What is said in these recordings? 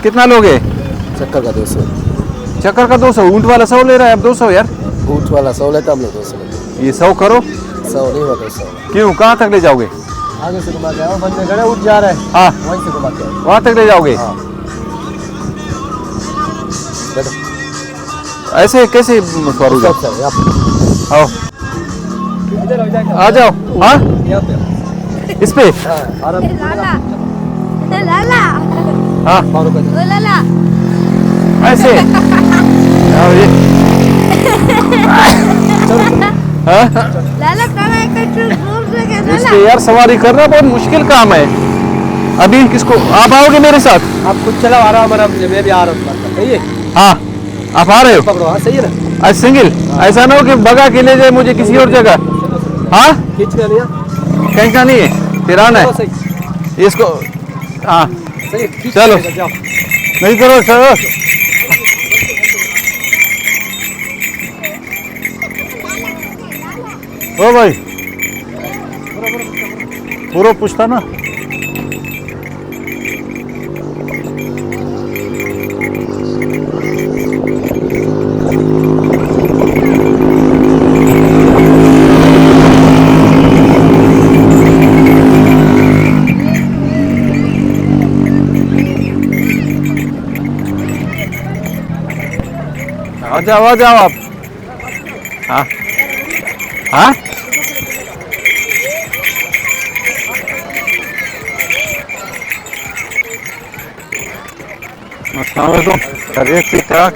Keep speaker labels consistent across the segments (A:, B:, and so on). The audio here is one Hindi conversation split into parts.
A: कितना लोगे?
B: चक्कर का 200।
A: चक्कर का 200। ऊँट वाला 100 ले रहा है, अब 200 यार।
B: ऊँट वाला 100 लेता, हम लोग 200 लेते।
A: ये 100 करो।
B: 100 नहीं होता 100।
A: क्यों, कहाँ तक ले जाओगे?
B: आगे से घुमा के आओ, बंदे खड़े उठ जा रहे हैं।
A: हाँ,
B: वहीं से घुमा के आओ।
A: वहाँ तक ले जाओगे?
B: हाँ।
A: ऐसे कैसे सवार हो जाओ? आओ, आ जाओ। हाँ, इस पे।
C: लाला
A: हाँ,
C: लाला
A: ऐसे। आओ ये। हाँ?
C: लाला
A: इसके यार सवारी करना बहुत मुश्किल काम है। अभी किसको, आप आओगे मेरे साथ?
B: आप खुद चलाओ आराम आराम से, मैं भी आ रहा हूँ। सही है?
A: हाँ, आप आ रहे हो?
B: पकड़ो। हाँ सही है ना?
A: आज सिंगल, ऐसा ना हो कि भगा के ले जाए मुझे किसी और जगह। हाँ,
B: खींच के लिया
A: कहीं का नहीं है, फिर आना है इसको। हाँ चलो, नहीं करो चलो। ओ भाई, पूरा पूछता ना। आ जाओ आप। हाँ हाँ, अस्सलाम वालेकुम, खैरियत ठीक ठाक?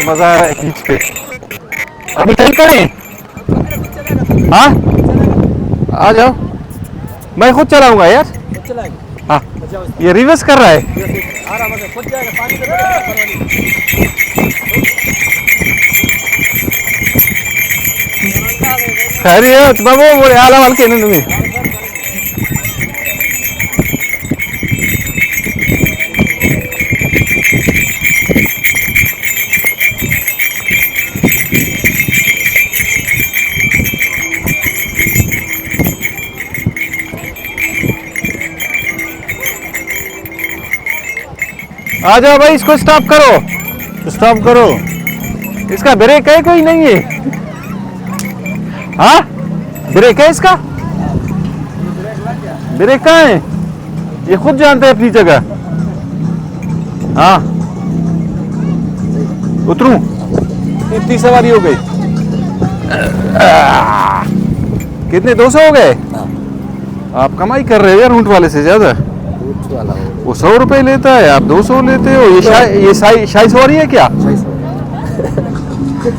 A: मजा आ रहा है बीच पे। अभी चल करें? हाँ, आ जाओ, मैं खुद चलाऊंगा यार। हाँ, ये रिवर्स कर रहा है। खैरियत बाबू, बोले आला वाल के नहीं। आ जाओ भाई, इसको स्टॉप करो, स्टॉप करो। इसका ब्रेक है कोई नहीं है? हाँ, ब्रेक है इसका? ब्रेक कहाँ है? ये खुद जानते हैं अपनी जगह। हाँ, उतरूं? इतनी सवारी हो गई। कितने 200 हो गए? आप कमाई कर रहे हो यार ऊँट वाले से ज्यादा। वो 100 रुपए लेता है, आप 200 लेते हो। ये शाही सवारी है क्या?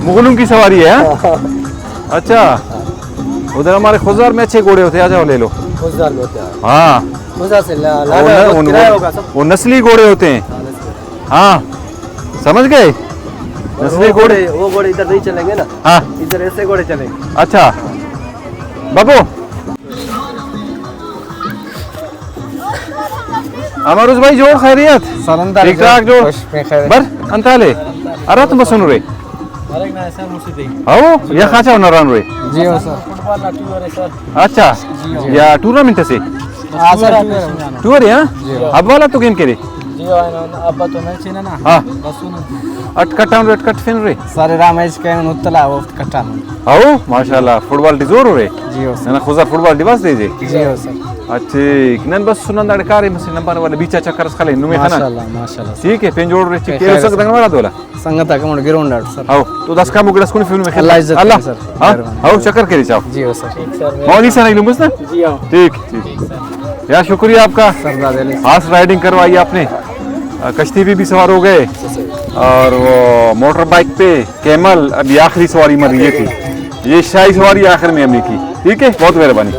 A: मुगलों की सवारी है? अच्छा, उधर हमारे खुजार में अच्छे घोड़े होते हैं, आ जाओ ले लो।
B: खुजार में होते हैं?
A: हाँ, वो नस्ली घोड़े होते हैं। हाँ, समझ गए? नस्ली घोड़े।
B: वो घोड़े इधर नहीं चलेंगे ना।
A: हाँ,
B: इधर ऐसे घोड़े चलेंगे।
A: अच्छा बाबू, अमरुज भाई जोड़ खैरियत? ठीक ठाक जोड़ बर अंताले अरे तुम सुन रहे आओ या खाचा होना रन रहे
B: जी हो सर।
A: अच्छा या टूर्नामेंट से टूर है? अब वाला तो गेम करे
B: अब तो मैच है ना।
A: हाँ,
B: बस
A: अटकट फिन रे
B: सारे रामेश के उतला वो कट्टा
A: आओ माशाल्लाह। फुटबॉल टी जोर हो रे
B: जी हो
A: सर, खुदा फुटबॉल दिवस दे जे
B: जी हो सर।
A: अच्छे नन बस सुनन दड़कारी मसे नंबर वाले बीचा चक्कर खाले नुमे खाना
B: माशाल्लाह माशाल्लाह
A: ठीक है। पेन जोड़ रे के सक दंग वाला दोला
B: संगत का मोड़ ग्राउंड सर।
A: आओ तो 10 का मुगड़स कोन फिल्म में खेल
B: अल्लाह
A: सर। हां, आओ चक्कर करे जाओ।
B: जी हो सर। ठीक सर।
A: और नहीं सर लूंगा ना?
B: जी हां,
A: ठीक ठीक यार, शुक्रिया आपका। हार्स राइडिंग करवाई आपने, कश्ती भी सवार हो गए और वो मोटर बाइक पे कैमल। अभी आखिरी सवारी मरी ये थी, ये शाही सवारी आखिर में हमने की। ठीक है, बहुत मेहरबानी।